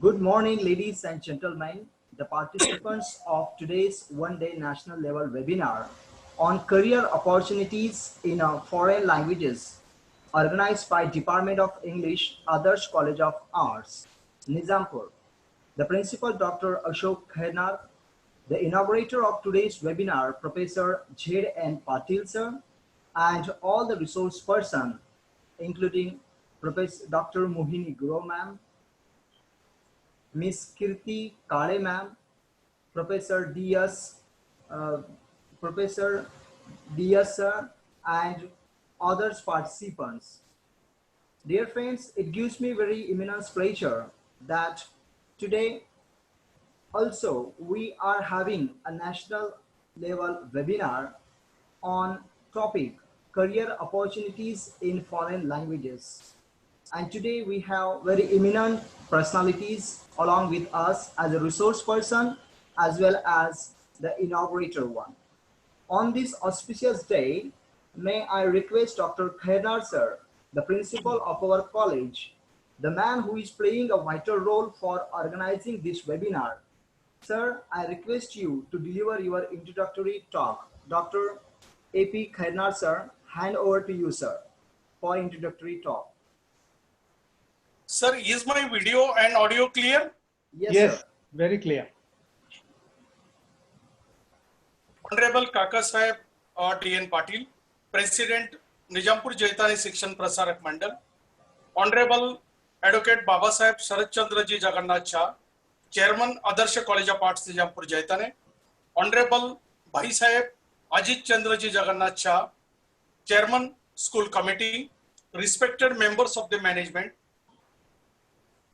Good morning, ladies and gentlemen, the participants of today's one-day national level webinar on career opportunities in foreign languages, organized by Department of English, Adarsh College of Arts, Nizampur. The principal, Dr. Ashok Khairnar, the inaugurator of today's webinar, Professor Jaden Patil, sir, and all the resource person, including Professor Dr. Mohini Guro, ma'am, Miss Kirti Kale ma'am, Professor Diaz, uh, Professor Diaz sir, and others participants. Dear friends, it gives me very immense pleasure that today also we are having a national level webinar on topic career opportunities in foreign languages. And today we have very eminent personalities along with us as a resource person as well as the inaugurator one. On this auspicious day, may I request Dr. Khairnar sir, the principal of our college, the man who is playing a vital role for organizing this webinar. Sir, I request you to deliver your introductory talk. Dr. A.P. Khairnar sir, hand over to you, sir, for introductory talk. Sir, is my video and audio clear? Yes, sir. Very clear. Honorable Kaka Sahib Jaden Patil, President NIJAMPUR-JAITANE Section Prasarak Mandal, Honorable Advocate Baba Sahib Sharat Chandra Ji Jagannath Shah, Chairman Adarsh College of Arts NIJAMPUR-JAITANE, Honorable Bhai Sahib Ajit Chandra Ji Jagannath Shah, Chairman School Committee, respected members of the management,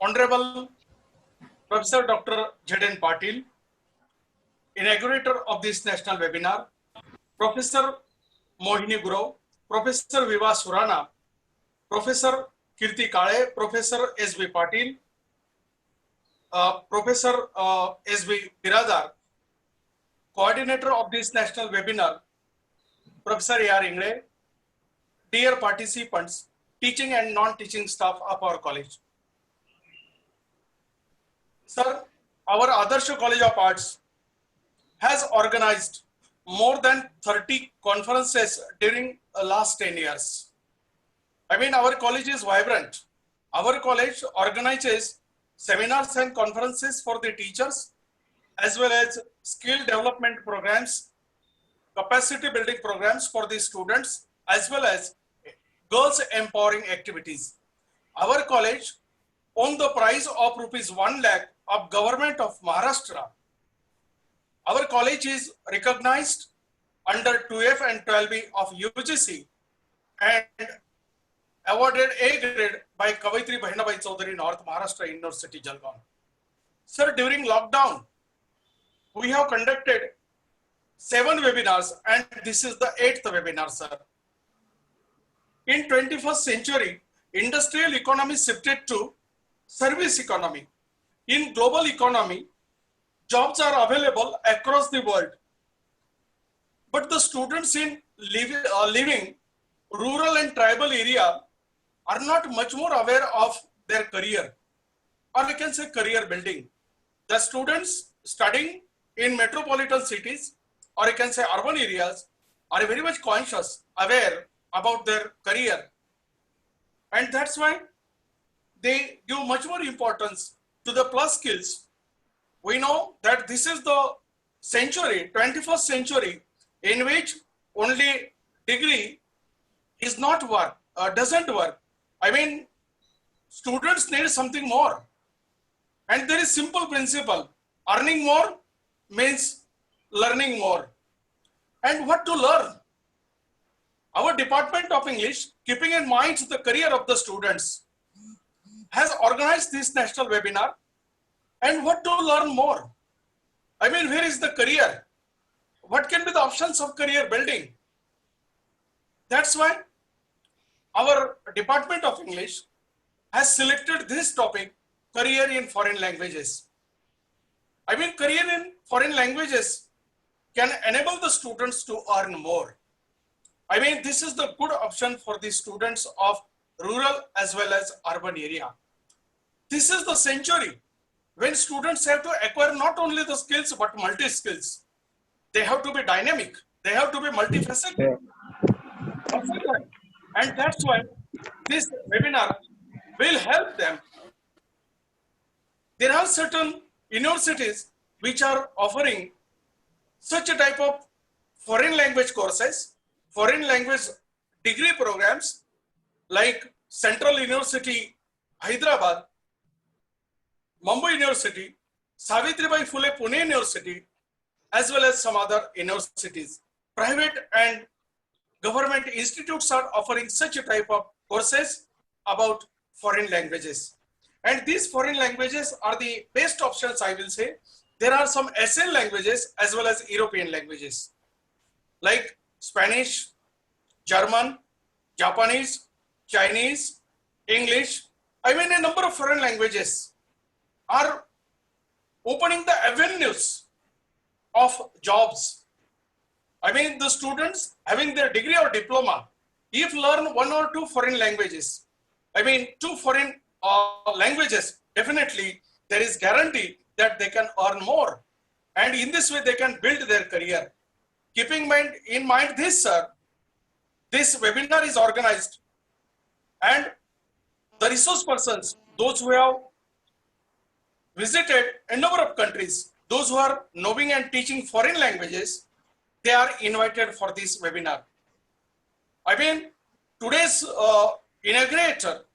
Honorable Professor Dr. Jaden Patil, inaugurator of this national webinar, Professor Mohini Guro, Professor Viva Surana, Professor Kirti Kale, Professor S.B. Patil, Professor S.B. Biradar, coordinator of this national webinar, Professor A.R. Ingle, dear participants, teaching and non-teaching staff of our college. Sir, our Adarsh College of Arts has organized more than 30 conferences during the last 10 years. I mean, our college is vibrant. Our college organizes seminars and conferences for the teachers, as well as skill development programs, capacity building programs for the students, as well as girls empowering activities. Our college won the prize of ₹1 lakh of Government of Maharashtra. Our college is recognized under 2F and 12B of UGC and awarded A grade by Kavitri Bhainabai Chaudhary, North Maharashtra University, Jalgaon. Sir, during lockdown, we have conducted 7 webinars and this is the 8th webinar, sir. In 21st century, industrial economy shifted to service economy. In global economy, jobs are available across the world. But the students in living rural and tribal area are not much more aware of their career, or we can say career building. The students studying in metropolitan cities, or you can say urban areas, are very much conscious, aware about their career. And that's why they give much more importance to the plus skills. We know that this is the century, 21st century, in which only degree is not work, doesn't work. I mean, students need something more. And there is simple principle, earning more means learning more. And what to learn? Our Department of English, keeping in mind the career of the students, has organized this national webinar. And what to learn more? I mean, where is the career? What can be the options of career building? That's why our Department of English has selected this topic, career in foreign languages. I mean, career in foreign languages can enable the students to earn more. I mean, this is the good option for the students of rural as well as urban area. This is the century when students have to acquire not only the skills but multi skills. They have to be dynamic. They have to be multifaceted. And that's why this webinar will help them. There are certain universities which are offering such a type of foreign language courses, foreign language degree programs like Central University, Hyderabad, Mumbai University, Savitribai Phule Pune University, as well as some other universities. Private and government institutes are offering such a type of courses about foreign languages. And these foreign languages are the best options, I will say. There are some ASEAN languages as well as European languages like Spanish, German, Japanese, Chinese, English. I mean, a number of foreign languages are opening the avenues of jobs. I mean, the students having their degree or diploma, if learn one or two foreign languages, I mean, two foreign languages, definitely there is guarantee that they can earn more. And in this way, they can build their career. Keeping in mind this, sir, this webinar is organized and the resource persons, those who have visited a number of countries, those who are knowing and teaching foreign languages, they are invited for this webinar. I mean, today's inaugurator,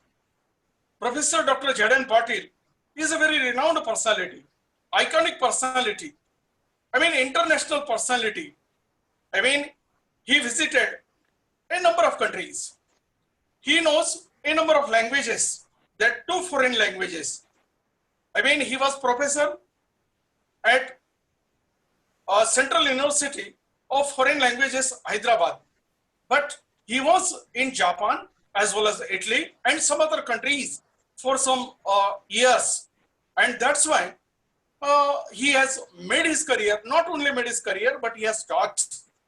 Professor Dr. Jaden Patil, is a very renowned personality, iconic personality. I mean, international personality. I mean, he visited a number of countries. He knows a number of languages, that two foreign languages. I mean, he was professor at Central University of Foreign Languages, Hyderabad. But he was in Japan as well as Italy and some other countries for some years. And that's why he has made his career, not only made his career, but he has taught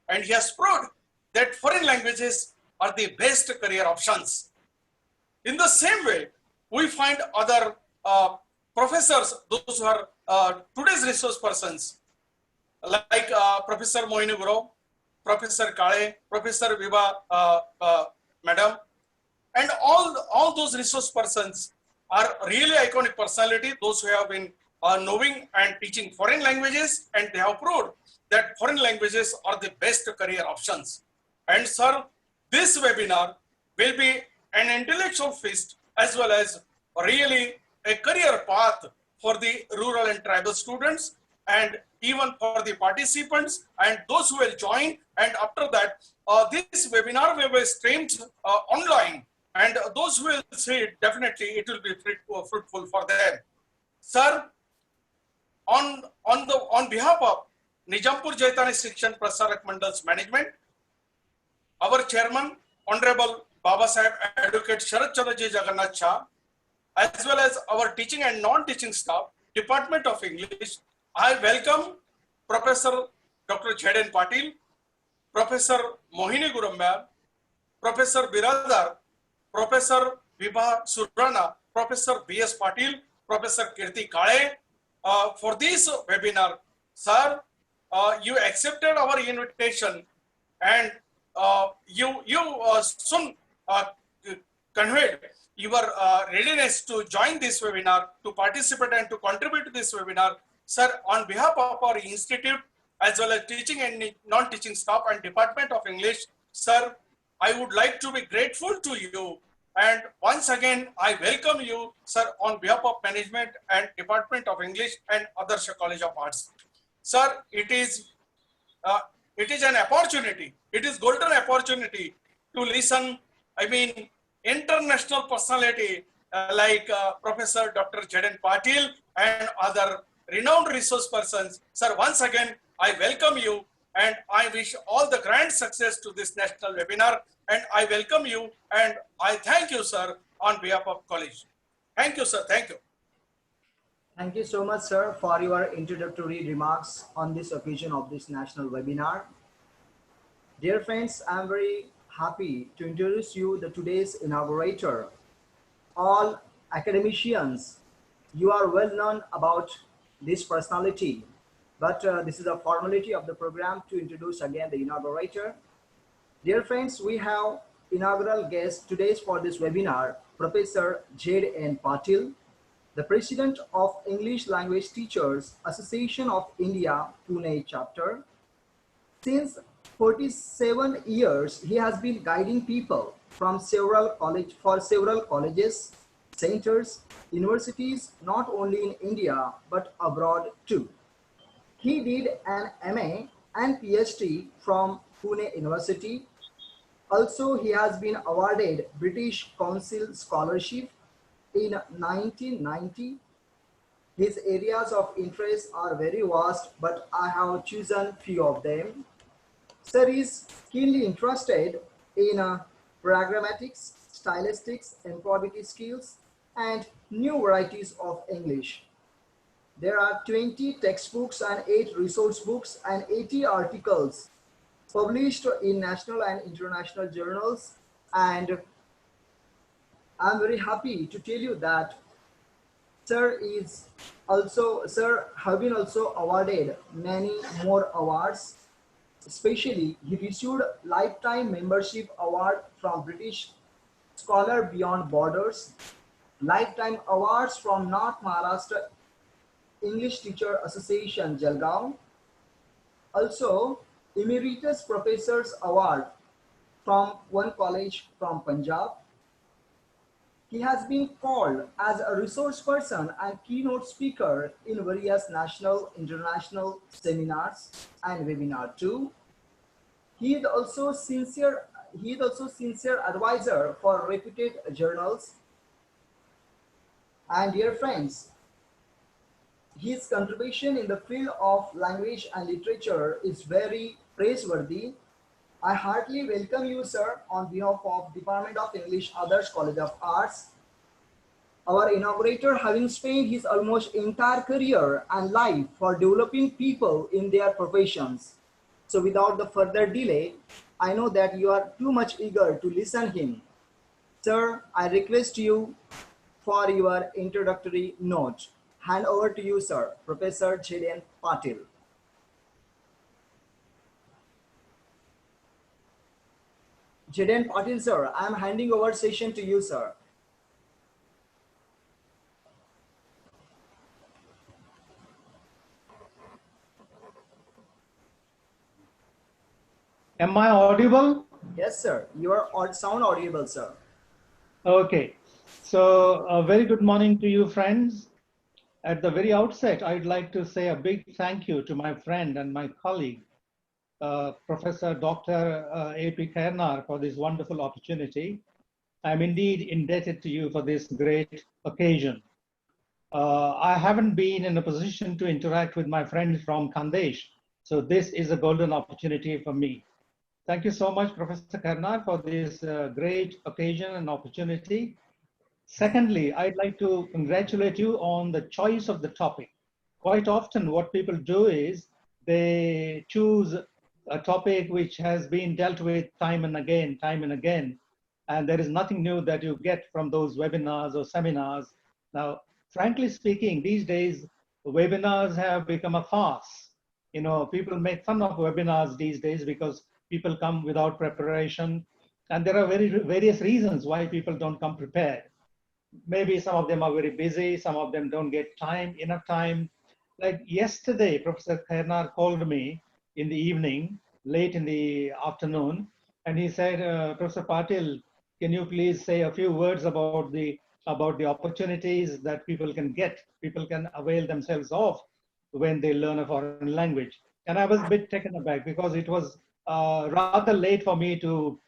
and he has proved that foreign languages are the best career options. In the same way, we find other professors, those who are today's resource persons, like Professor Mohini Guru, Professor Kale, Professor Viva Madam, and all those resource persons are really iconic personality, those who have been knowing and teaching foreign languages, and they have proved that foreign languages are the best career options. And sir, this webinar will be an intellectual feast as well as really a career path for the rural and tribal students, and even for the participants and those who will join. And after that, this webinar will be streamed online, and those who will see it, definitely it will be fruitful for them. Sir, on behalf of NIJAMPUR-JAITANE Shikshan Prasarak Mandal's management, our chairman, Honorable Baba Saheb Advocate Sharat Chandraji Jagannath Shah, as well as our teaching and non-teaching staff, Department of English, I welcome Professor Dr. Jaden Patil, Professor Mohini Guru ma'am, Professor Biradar, Professor Vibha Surana, Professor B.S. Patil, Professor Kirti Kale, for this webinar. Sir, you accepted our invitation, and you soon conveyed your readiness to join this webinar, to participate and to contribute to this webinar. Sir, on behalf of our institute, as well as teaching and non-teaching staff and Department of English, sir, I would like to be grateful to you. And once again, I welcome you, sir, on behalf of management and Department of English and Adarsh College of Arts. Sir, it is an opportunity. It is golden opportunity to listen. I mean, international personality like Professor Dr. Jaden Patil and other renowned resource persons. Sir, once again, I welcome you and I wish all the grand success to this national webinar. And I welcome you and I thank you, sir, on behalf of college. Thank you, sir. Thank you. Thank you so much, sir, for your introductory remarks on this occasion of this national webinar. Dear friends, I am very happy to introduce you the today's inaugurator. All academicians, you are well known about this personality, but this is a formality of the program to introduce again the inaugurator. Dear friends, we have inaugural guest today for this webinar, Professor Jaden Patil, the President of English Language Teachers Association of India, Pune chapter. Since 47 years, he has been guiding people from several colleges, centers, universities, not only in India, but abroad too. He did an MA and PhD from Pune University. Also, he has been awarded British Council Scholarship in 1990. His areas of interest are very vast, but I have chosen few of them. Sir is keenly interested in programmatics, stylistics, employability skills, and new varieties of English. There are 20 textbooks and 8 resource books and 80 articles published in national and international journals. And I'm very happy to tell you that Sir have been also awarded many more awards. Especially, he received Lifetime Membership Award from British Scholar Beyond Borders, Lifetime Awards from North Maharashtra English Teacher Association, Jalgaon. Also, Emeritus Professors Award from one college from Punjab. He has been called as a resource person and keynote speaker in various national, international seminars and webinars too. He is also sincere advisor for reputed journals. And dear friends, his contribution in the field of language and literature is very praiseworthy. I heartily welcome you, sir, on behalf of Department of English, Others College of Arts. Our inaugurator, having spent his almost entire career and life for developing people in their professions. So without the further delay, I know that you are too much eager to listen him. Sir, I request you for your introductory note. Hand over to you, sir, Professor Jaden Patil. Jaden Patil, sir, I am handing over session to you, sir. Am I audible? Yes, sir. You are sound audible, sir. Okay. So a very good morning to you, friends. At the very outset, I'd like to say a big thank you to my friend and my colleague, Professor Dr. A.P. Khairnar, for this wonderful opportunity. I'm indeed indebted to you for this great occasion. I haven't been in a position to interact with my friends from Khandesh, so this is a golden opportunity for me. Thank you so much, Professor Khairnar, for this great occasion and opportunity. Secondly, I'd like to congratulate you on the choice of the topic. Quite often what people do is they choose a topic which has been dealt with time and again, and there is nothing new that you get from those webinars or seminars. Now, frankly speaking, these days, webinars have become a farce. You know, people make fun of webinars these days because people come without preparation, and there are various reasons why people don't come prepared. Maybe some of them are very busy, some of them don't get enough time. Like yesterday, Professor Khairnar called me in the evening, late in the afternoon, and he said, Professor Patil, can you please say a few words about the opportunities that people can avail themselves of when they learn a foreign language. And I was a bit taken aback because it was rather late for me to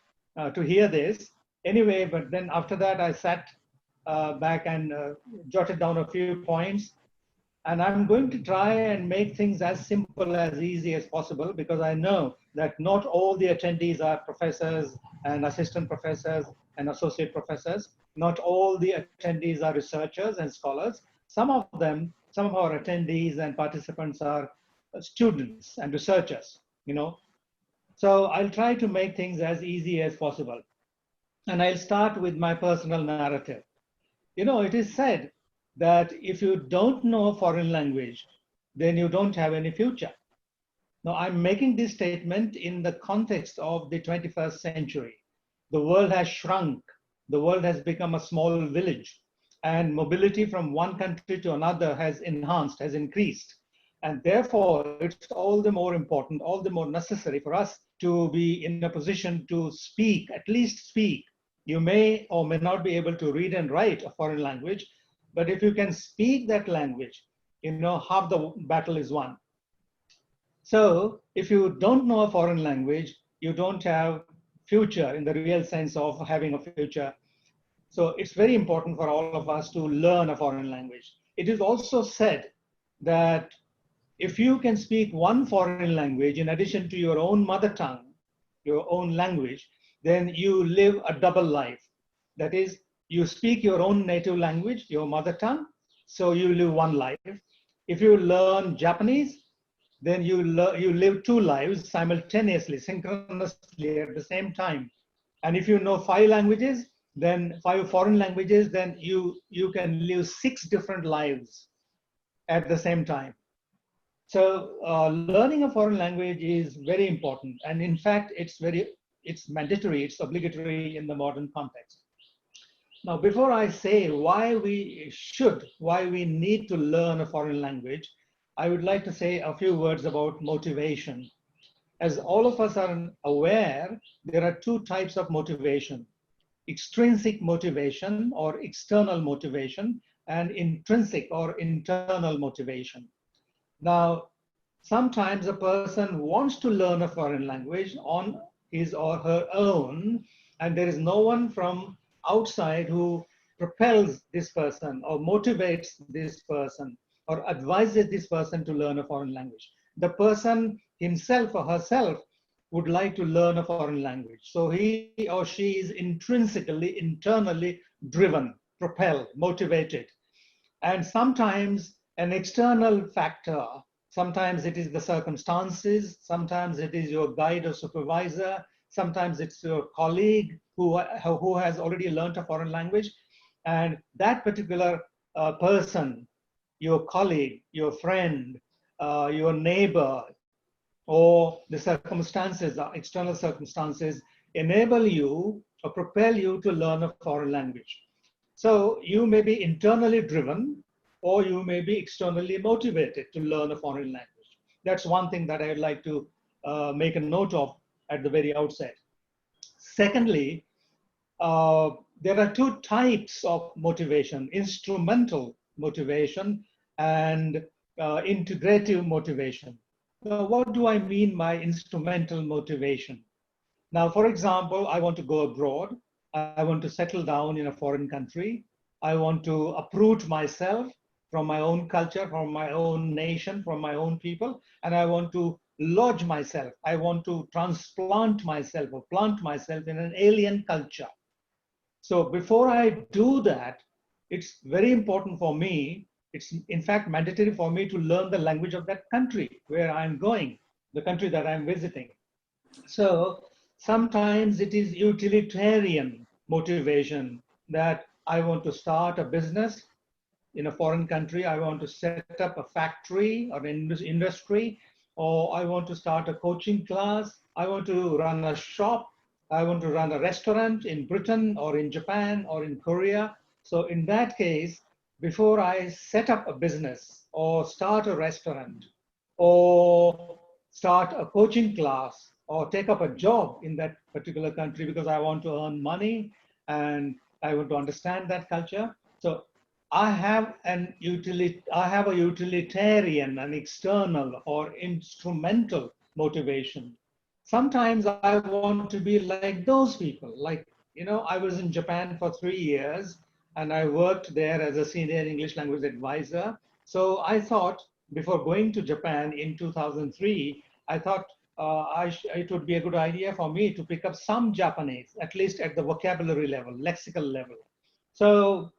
hear this. Anyway, but then after that, I sat back and jotted down a few points. And I'm going to try and make things as simple, as easy as possible, because I know that not all the attendees are professors and assistant professors and associate professors. Not all the attendees are researchers and scholars. Some of our attendees and participants are students and researchers, you know. So I'll try to make things as easy as possible. And I'll start with my personal narrative. You know, it is said that if you don't know a foreign language, then you don't have any future. Now, I'm making this statement in the context of the 21st century. The world has shrunk. The world has become a small village, and mobility from one country to another has enhanced, has increased. And therefore, it's all the more important, all the more necessary for us to be in a position to speak, at least speak. You may or may not be able to read and write a foreign language, but if you can speak that language, you know, half the battle is won. So if you don't know a foreign language, you don't have future in the real sense of having a future. So it's very important for all of us to learn a foreign language. It is also said that if you can speak one foreign language in addition to your own mother tongue, your own language, then you live a double life. That is, you speak your own native language, your mother tongue, so you live one life. If you learn Japanese, then you live two lives simultaneously, synchronously at the same time. And if you know 5 languages, then 5 foreign languages, then you can live 6 different lives at the same time. So learning a foreign language is very important. And in fact, it's mandatory, it's obligatory in the modern context. Now, before I say why we need to learn a foreign language, I would like to say a few words about motivation. As all of us are aware, there are 2 types of motivation: extrinsic motivation or external motivation, and intrinsic or internal motivation. Now, sometimes a person wants to learn a foreign language on his or her own, and there is no one from outside who propels this person or motivates this person or advises this person to learn a foreign language. The person himself or herself would like to learn a foreign language. So he or she is intrinsically, internally driven, propelled, motivated. And sometimes an external factor, sometimes it is the circumstances, sometimes it is your guide or supervisor, sometimes it's your colleague who has already learned a foreign language. And that particular person, your colleague, your friend, your neighbor, or the circumstances, external circumstances, enable you or propel you to learn a foreign language. So you may be internally driven, or you may be externally motivated to learn a foreign language. That's one thing that I'd like to make a note of at the very outset. Secondly, there are 2 types of motivation: instrumental motivation and integrative motivation. Now, what do I mean by instrumental motivation? Now, for example, I want to go abroad. I want to settle down in a foreign country. I want to uproot myself from my own culture, from my own nation, from my own people, and I want to lodge myself. I want to transplant myself or plant myself in an alien culture. So before I do that, it's very important for me. It's in fact mandatory for me to learn the language of that country where I'm going, the country that I'm visiting. So sometimes it is utilitarian motivation that I want to start a business in a foreign country. I want to set up a factory or an industry, or I want to start a coaching class. I want to run a shop. I want to run a restaurant in Britain or in Japan or in Korea. So in that case, before I set up a business or start a restaurant or start a coaching class or take up a job in that particular country, because I want to earn money and I want to understand that culture. So I have a utilitarian, an external or instrumental motivation. Sometimes I want to be like those people. Like, I was in Japan for 3 years and I worked there as a senior English language advisor. So I thought, before going to Japan in 2003, I thought it would be a good idea for me to pick up some Japanese, at least at the vocabulary level, lexical level. So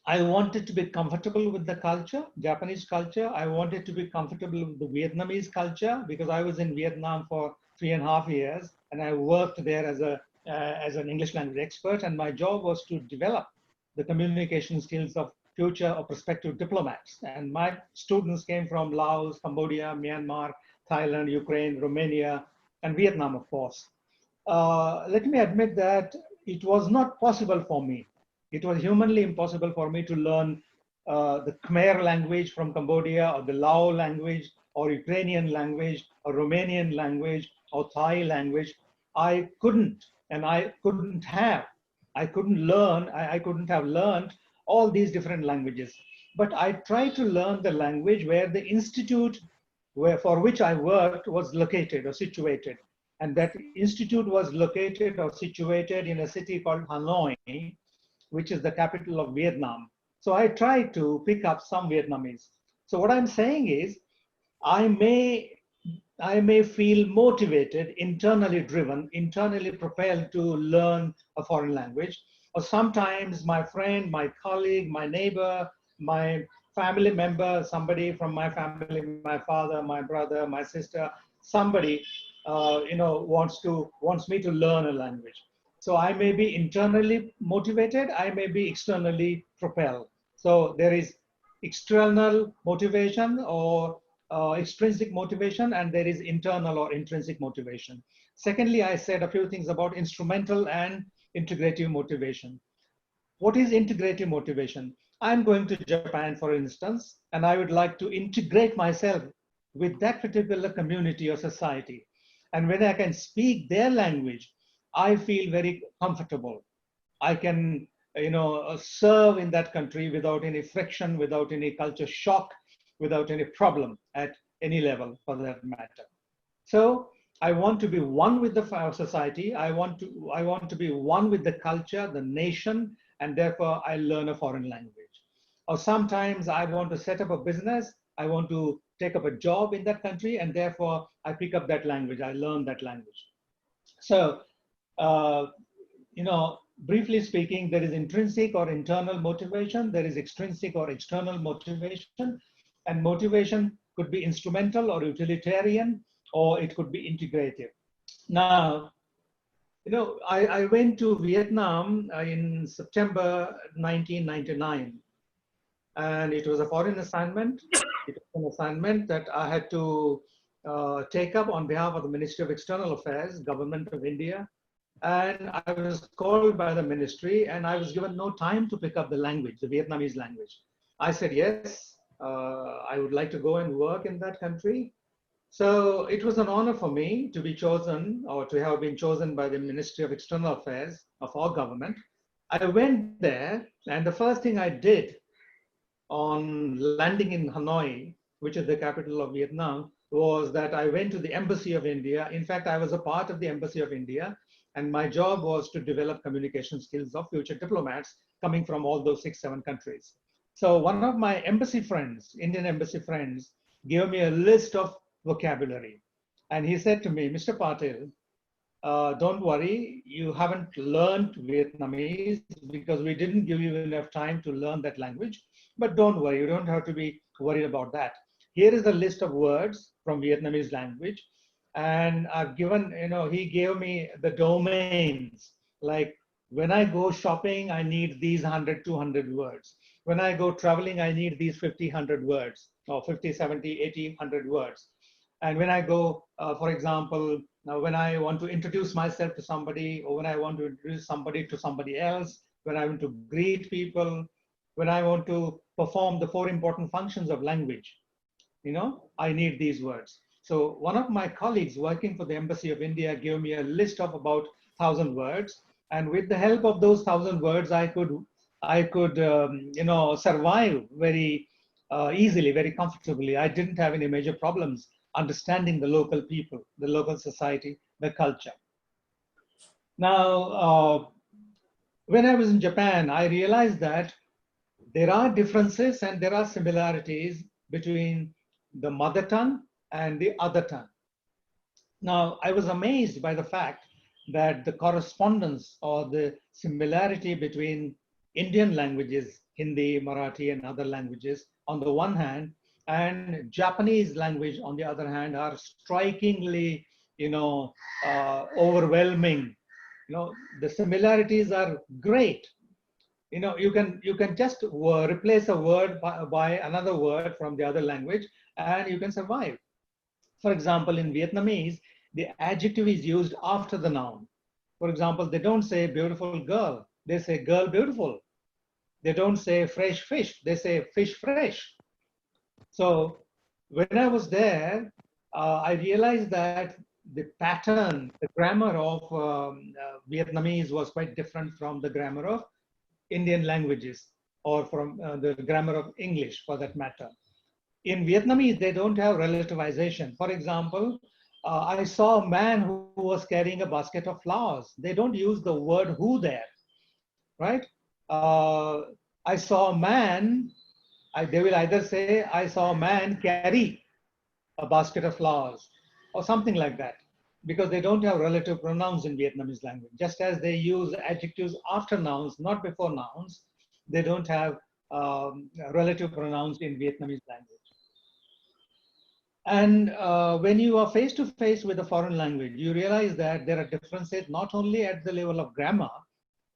I wanted to be comfortable with the culture, Japanese culture. I wanted to be comfortable with the Vietnamese culture because I was in Vietnam for 3.5 years and I worked there as an English language expert. And my job was to develop the communication skills of future or prospective diplomats. And my students came from Laos, Cambodia, Myanmar, Thailand, Ukraine, Romania, and Vietnam, of course. Let me admit that it was not possible for me. It was humanly impossible for me to learn the Khmer language from Cambodia, or the Lao language, or Ukrainian language, or Romanian language, or Thai language. I couldn't, and I couldn't learn, I couldn't have learned all these different languages. But I tried to learn the language where the institute for which I worked was located or situated. And that institute was located or situated in a city called Hanoi, which is the capital of Vietnam. So I tried to pick up some Vietnamese. So what I'm saying is, I may I may feel motivated, internally driven, internally propelled to learn a foreign language. Or sometimes my friend, my colleague, my neighbor, my family member, somebody from my family, my father, my brother, my sister, somebody, wants me to learn a language. So I may be internally motivated, I may be externally propelled. So there is external motivation or extrinsic motivation, and there is internal or intrinsic motivation. Secondly, I said a few things about instrumental and integrative motivation. What is integrative motivation? I'm going to Japan, for instance, and I would like to integrate myself with that particular community or society. And when I can speak their language, I feel very comfortable. I can, serve in that country without any friction, without any culture shock, without any problem at any level for that matter. So I want to be one with the society. I want to be one with the culture, the nation, and therefore I learn a foreign language. Or sometimes I want to set up a business. I want to take up a job in that country, and therefore I pick up that language. I learn that language. So, briefly speaking, there is intrinsic or internal motivation. There is extrinsic or external motivation, and motivation could be instrumental or utilitarian, or it could be integrative. Now, I went to Vietnam in September 1999, and it was a foreign assignment. It was an assignment that I had to take up on behalf of the Ministry of External Affairs, Government of India. And I was called by the ministry, and I was given no time to pick up the language, the Vietnamese language. I said, yes, I would like to go and work in that country. So it was an honor for me to be chosen, or to have been chosen by the Ministry of External Affairs of our government. I went there, and the first thing I did on landing in Hanoi, which is the capital of Vietnam, was that I went to the Embassy of India. In fact, I was a part of the Embassy of India, and my job was to develop communication skills of future diplomats coming from all those 6-7 countries. So one of my embassy friends, Indian embassy friends, gave me a list of vocabulary. And he said to me, Mr. Patil, don't worry, you haven't learned Vietnamese because we didn't give you enough time to learn that language. But don't worry, you don't have to be worried about that. Here is a list of words from Vietnamese language. And I've given, he gave me the domains. Like when I go shopping, I need these 100, 200 words. When I go traveling, I need these 50, 100 words, or 50, 70, 80, 100 words. And when I go, for example, now when I want to introduce myself to somebody, or when I want to introduce somebody to somebody else, when I want to greet people, when I want to perform the 4 important functions of language, I need these words. So one of my colleagues working for the Embassy of India gave me a list of about 1,000 words. And with the help of those 1,000 words, I could survive very easily, very comfortably. I didn't have any major problems understanding the local people, the local society, the culture. Now, when I was in Japan, I realized that there are differences and there are similarities between the mother tongue and the other tongue. Now, I was amazed by the fact that the correspondence or the similarity between Indian languages, Hindi, Marathi, and other languages on the one hand, and Japanese language on the other hand, are strikingly, overwhelming. The similarities are great. you can just replace a word by another word from the other language, and you can survive. For example, in Vietnamese, the adjective is used after the noun. For example, they don't say beautiful girl, they say girl beautiful. They don't say fresh fish, they say fish fresh. So when I was there, I realized that the pattern, the grammar of Vietnamese was quite different from the grammar of Indian languages, or from the grammar of English for that matter. In Vietnamese, they don't have relativization. For example, I saw a man who was carrying a basket of flowers. They don't use the word who there, right? I saw a man, they will either say, I saw a man carry a basket of flowers, or something like that, because they don't have relative pronouns in Vietnamese language. Just as they use adjectives after nouns, not before nouns, they don't have relative pronouns in Vietnamese language. And when you are face to face with a foreign language, you realize that there are differences not only at the level of grammar,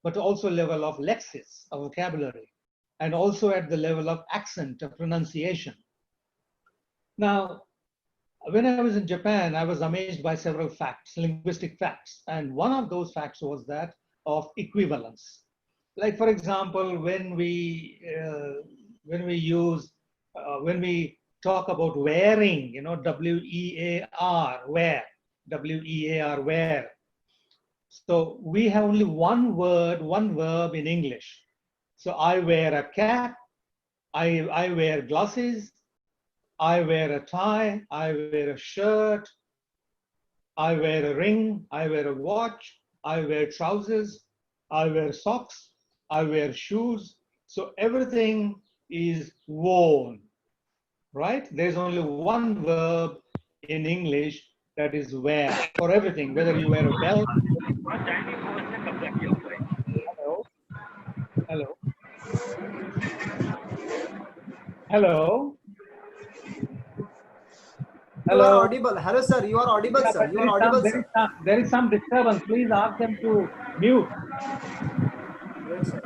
but also level of lexis, of vocabulary, and also at the level of accent, of pronunciation. Now, when I was in Japan, I was amazed by several facts, linguistic facts. And one of those facts was that of equivalence. Like, for example, when we talk about wearing, W-E-A-R, wear, W-E-A-R, wear. So we have only one word, one verb in English. So I wear a cap, I wear glasses, I wear a tie, I wear a shirt, I wear a ring, I wear a watch, I wear trousers, I wear socks, I wear shoes. So everything is worn, right? There's only one verb in English that is wear for everything, whether you wear a belt. Hello? Hello? Hello? You are Hello? audible. Hello, sir. You are audible, Yeah, sir. but You are audible, sir. there is some disturbance. Please ask them to mute. Yes, sir.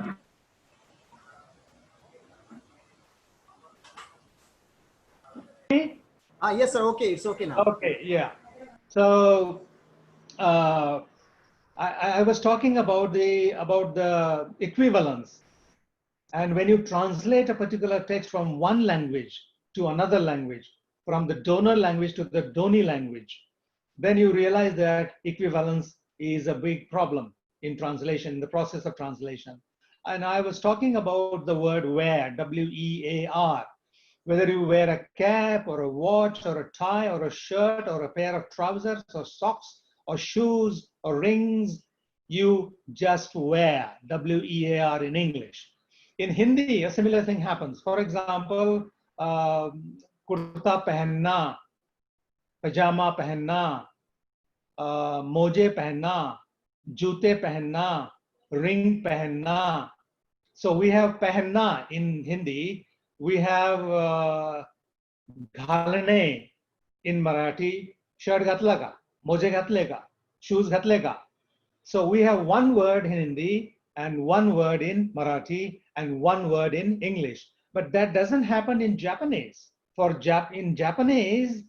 Yes, sir. Okay, it's okay now. Okay, yeah. So uh, I was talking about the equivalence, and when you translate a particular text from one language to another language, from the donor language to the donee language, then you realize that equivalence is a big problem in translation, in the process of translation. And I was talking about the word wear, W-E-A-R. Whether you wear a cap or a watch or a tie or a shirt or a pair of trousers or socks or shoes or rings, you just wear, W-E-A-R in English. In Hindi, a similar thing happens. For example, kurta pehenna, pajama pehenna, moje pehenna, jute pehenna, ring pehenna. So we have pehenna in Hindi. We have घालणे in Marathi, shirt घातला का, मोजे घातले का, shoes घातले का. So we have one word in Hindi and one word in Marathi and one word in English. But that doesn't happen in Japanese. In Japanese,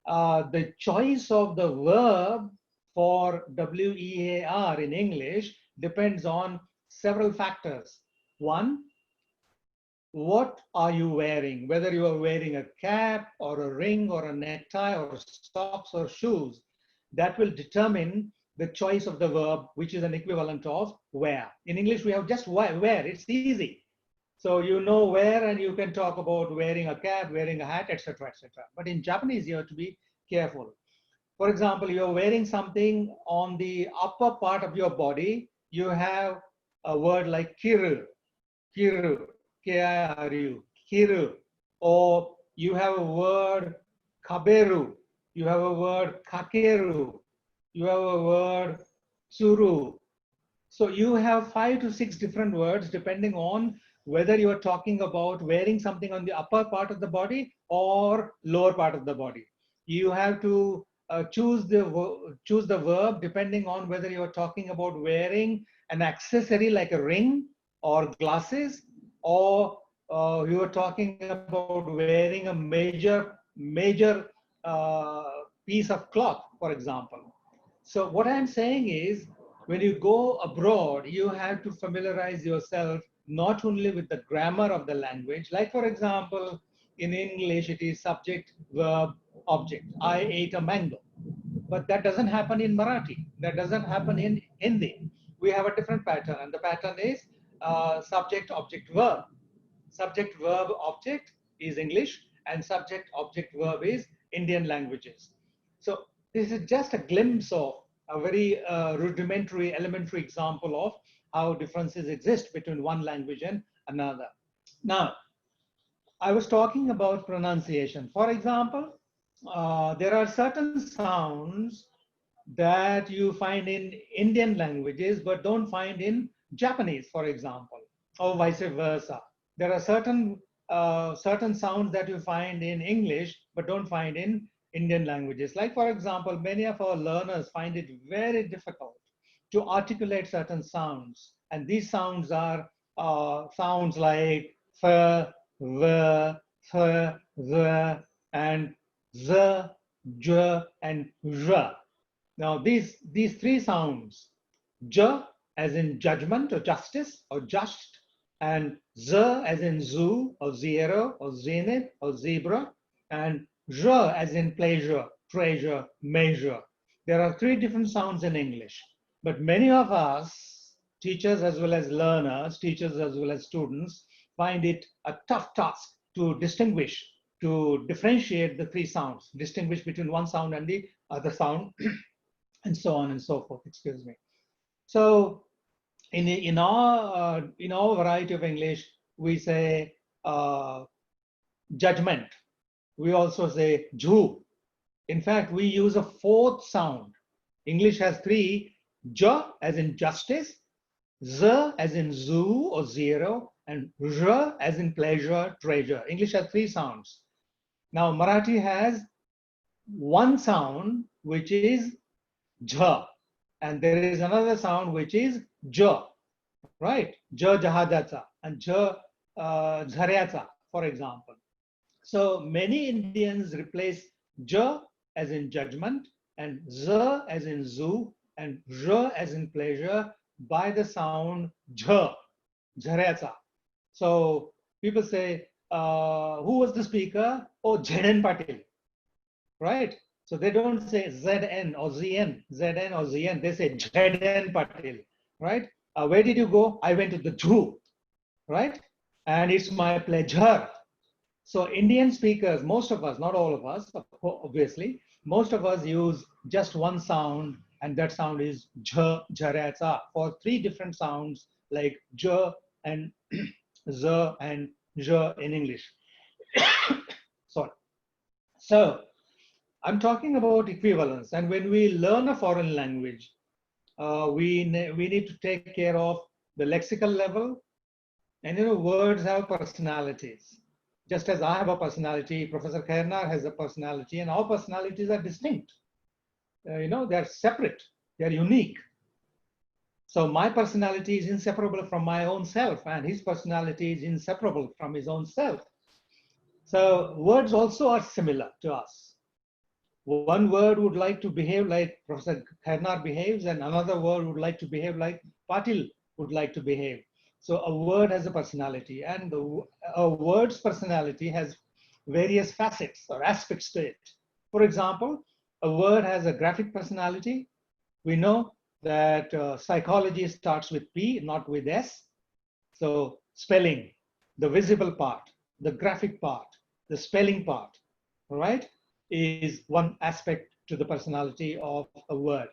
the choice of the verb for WEAR in English depends on several factors. One, what are you wearing? Whether you are wearing a cap or a ring or a necktie or socks or shoes, that will determine the choice of the verb, which is an equivalent of wear. In English, we have just wear. It's easy. So you know wear, and you can talk about wearing a cap, wearing a hat, etc., etc. But in Japanese, you have to be careful. For example, you're wearing something on the upper part of your body. You have a word like kiru, kiru, K-I-R-U, kiru. Or you have a word kaberu. You have a word kakeru. You have a word tsuru. So you have 5 to 6 different words depending on whether you are talking about wearing something on the upper part of the body or lower part of the body. You have to choose the verb depending on whether you are talking about wearing an accessory like a ring or glasses, or you were talking about wearing a major piece of cloth, for example. So what I'm saying is, when you go abroad, you have to familiarize yourself not only with the grammar of the language, like for example, in English, it is subject, verb, object. I ate a mango. But that doesn't happen in Marathi. That doesn't happen in Hindi. We have a different pattern, and the pattern is subject, object, verb. Subject, verb, object is English, and subject, object, verb is Indian languages. So this is just a glimpse of a very rudimentary, elementary example of how differences exist between one language and another. Now, I was talking about pronunciation. For example, there are certain sounds that you find in Indian languages but don't find in Japanese, for example, or vice versa. There are certain sounds that you find in English but don't find in Indian languages. Like for example, many of our learners find it very difficult to articulate certain sounds, and these sounds are sounds like f, v, th, the, and z, j, and r. Now these three sounds, j as in judgment or justice or just, and z as in zoo or zero or zenith or zebra, and r as in pleasure, treasure, measure. There are three different sounds in English, but many of us, teachers as well as learners, teachers as well as students, find it a tough task to distinguish, to differentiate the three sounds, distinguish between one sound and the other sound, and so on and so forth. Excuse me. So in our variety of English, we say judgment. We also say jhu. In fact, we use a fourth sound. English has three: j as in justice, z as in zoo or zero, and r as in pleasure, treasure. English has three sounds. Now Marathi has one sound, which is jha, and there is another sound which is j, right? J jahajacha and j zharyacha, for example. So many Indians replace j as in judgment and z as in zoo and r as in pleasure by the sound jh, zharyacha. So people say, who was the speaker? Oh, Jaden Patil, right? So they don't say ZN or ZN, ZN or ZN. They say Jaden Patil, right? Where did you go? I went to the zoo, right? And it's my pleasure. So Indian speakers, most of us, not all of us, obviously, most of us use just one sound, and that sound is jh, jharatsa, for three different sounds like j and z and j in English. Sorry. So I'm talking about equivalence, and when we learn a foreign language, we need to take care of the lexical level, and words have personalities. Just as I have a personality, Professor Khairnar has a personality, and our personalities are distinct. They're separate, they're unique. So my personality is inseparable from my own self, and his personality is inseparable from his own self. So words also are similar to us. One word would like to behave like Professor Khairnar behaves, and another word would like to behave like Patil would like to behave. So a word has a personality, and a word's personality has various facets or aspects to it. For example, a word has a graphic personality. We know that psychology starts with P, not with S. So spelling, the visible part, the graphic part, the spelling part, all right, is one aspect to the personality of a word.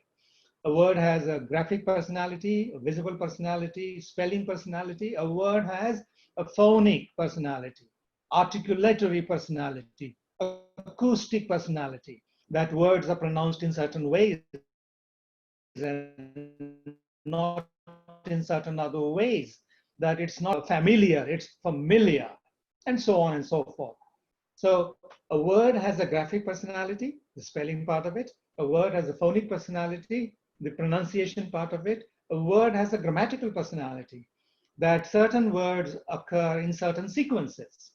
A word has a graphic personality, a visible personality, spelling personality. A word has a phonic personality, articulatory personality, acoustic personality, that words are pronounced in certain ways and not in certain other ways, that it's not familiar, it's familiar, and so on and so forth. So a word has a graphic personality, the spelling part of it. A word has a phonic personality, the pronunciation part of it. A word has a grammatical personality. that certain words occur in certain sequences,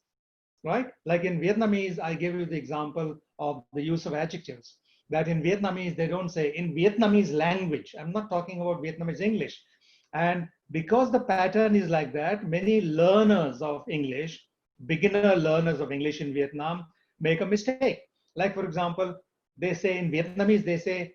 right? Like in Vietnamese, I gave you the example of the use of adjectives. That in Vietnamese, they don't say in Vietnamese language. I'm not talking about Vietnamese English. And because the pattern is like that, many learners of English, beginner learners of English in Vietnam, make a mistake. Like, for example, they say in Vietnamese, they say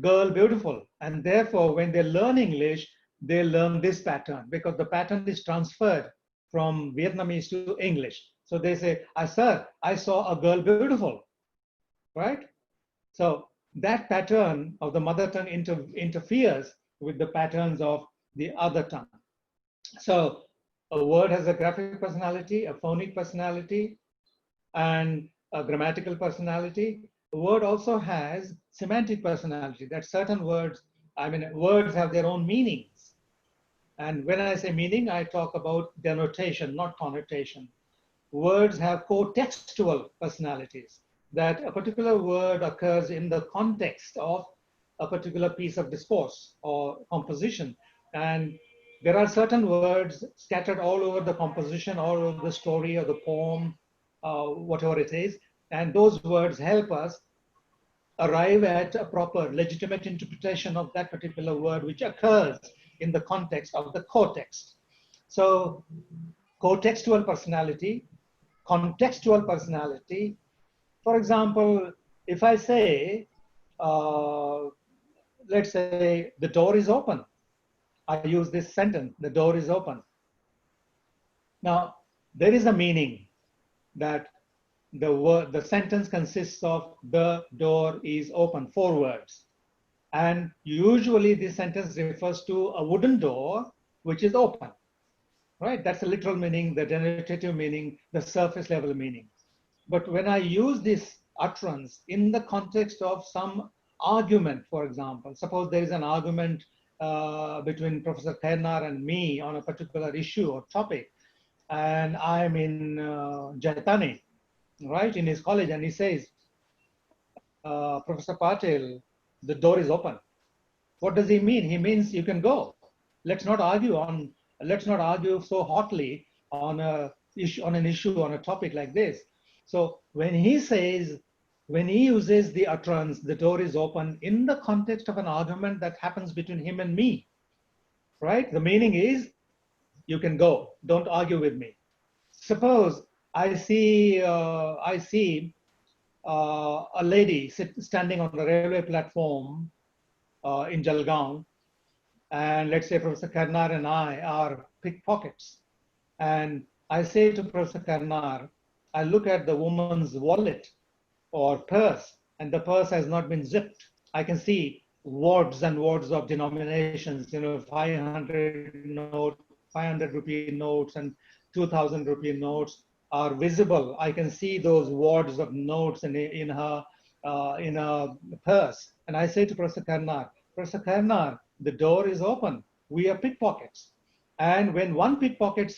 girl beautiful. And therefore, when they learn English, they learn this pattern because the pattern is transferred from Vietnamese to English. So they say, sir, I saw a girl beautiful, right? So that pattern of the mother tongue interferes with the patterns of the other tongue. So a word has a graphic personality, a phonic personality, and a grammatical personality. A word also has semantic personality, that certain words, words have their own meanings. And when I say meaning, I talk about denotation, not connotation. Words have co-textual personalities, that a particular word occurs in the context of a particular piece of discourse or composition. And there are certain words scattered all over the composition, all over the story or the poem, whatever it is. And those words help us arrive at a proper, legitimate interpretation of that particular word, which occurs in the context of the co-text. So, co-textual personality, contextual personality. For example, if I say, let's say, the door is open, I use this sentence, the door is open. Now, there is a meaning that the sentence consists of the door is open, 4 words. And usually this sentence refers to a wooden door which is open, right? That's the literal meaning, the denotative meaning, the surface level meaning. But when I use this utterance in the context of some argument, for example, suppose there is an argument between Professor Khairnar and me on a particular issue or topic, and I'm in Jaitane, right, in his college, and he says, Professor Patil, the door is open. What does he mean? He means you can go. Let's not argue so hotly on an issue, on a topic like this. So when he uses the utterance, the door is open, in the context of an argument that happens between him and me, right? The meaning is, you can go, don't argue with me. Suppose I see a lady standing on the railway platform in Jalgaon, and let's say Professor Khairnar and I are pickpockets. And I say to Professor Khairnar, I look at the woman's wallet or purse, and the purse has not been zipped. I can see words and words of denominations, 500 rupee notes and 2000 rupee notes are visible. I can see those words of notes in her purse. And I say to Professor Khairnar, the door is open. We are pickpockets. And when one pickpocket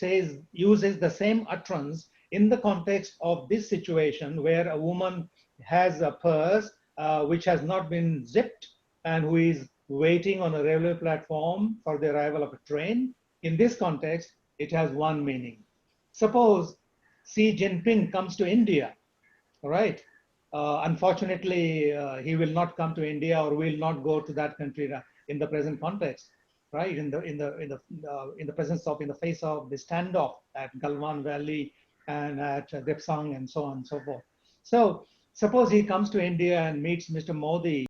uses the same utterance in the context of this situation where a woman has a purse which has not been zipped and who is waiting on a railway platform for the arrival of a train, in this context, it has one meaning. Suppose Xi Jinping comes to India, all right? Unfortunately, he will not come to India or will not go to that country in the present context, right? In the face of the standoff at Galwan Valley and at Depsang and so on and so forth. So suppose he comes to India and meets Mr. Modi